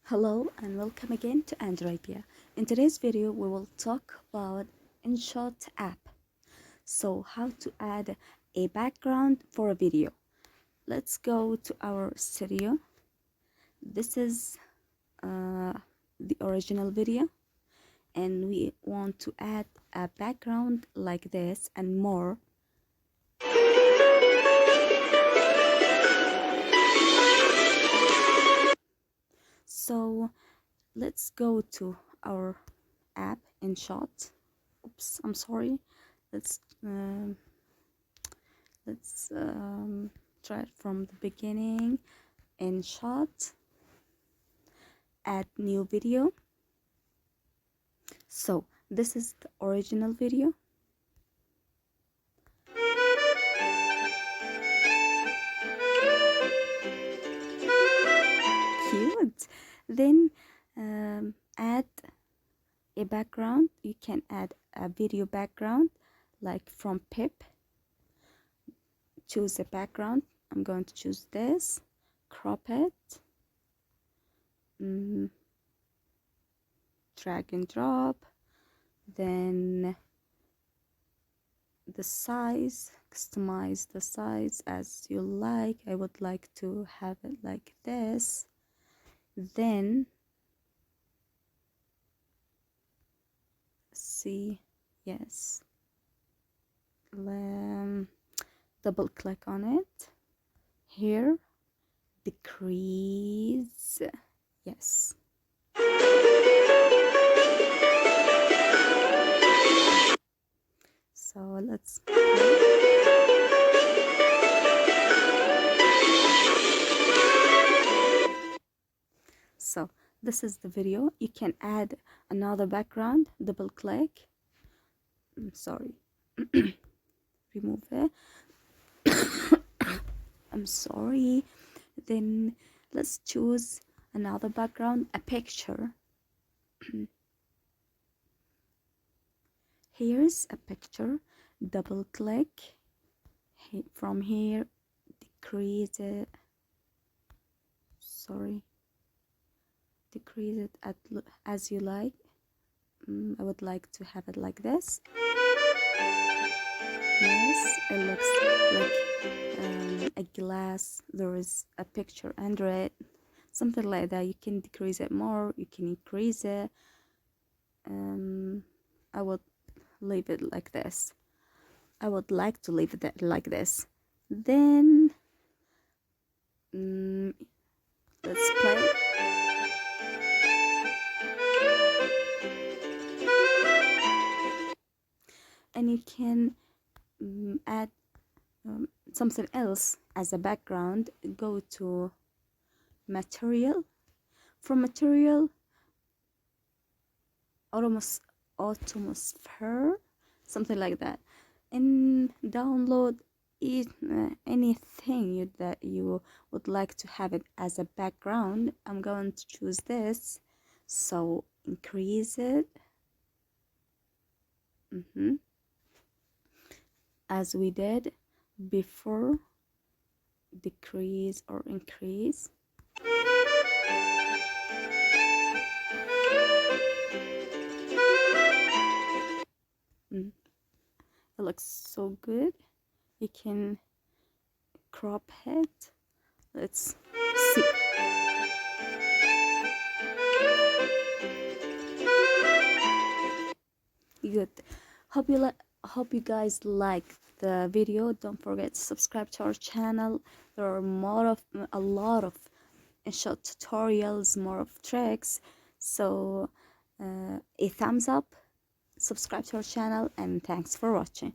Hello and welcome again to Androidiya. In today's video, we will talk about InShot app. So, how to add a background for a video. Let's go to our studio. This is the original video, and we want to add a background like this and more. So, let's go to our app InShot. Oops, I'm sorry. Let's try it from the beginning. InShot, add new video. So this is the original video. Cute. Then add a background. You can add a video background like from Pip. Choose a background. I'm going to choose this, crop it, drag and drop, then the size, customize the size as you like. I would like to have it like this. Then see, yes, double click on it. Here, decrease, yes. So let's so this is the video. You can add another background, double click. Sorry, remove it. I'm sorry. Then let's choose another background, a picture. Here's a picture, double click. From here, decrease it. Sorry, decrease it as you like. I would like to have it like this. Yes, it looks like a glass. There is a picture under it, something like that. You can decrease it more, you can increase it. I would leave it like this. I would like to leave it like this. Then let's play it. And you can add something else as a background. Go to material. From material, atmosphere, something like that, and download anything that you would like to have it as a background. I'm going to choose this, so increase it. As we did before, decrease or increase. It looks so good. You can crop it. Let's see. Good. Hope you guys like the video. Don't forget to subscribe to our channel. There are a lot of InShot tutorials, more of tricks. So a thumbs up, subscribe to our channel, and thanks for watching.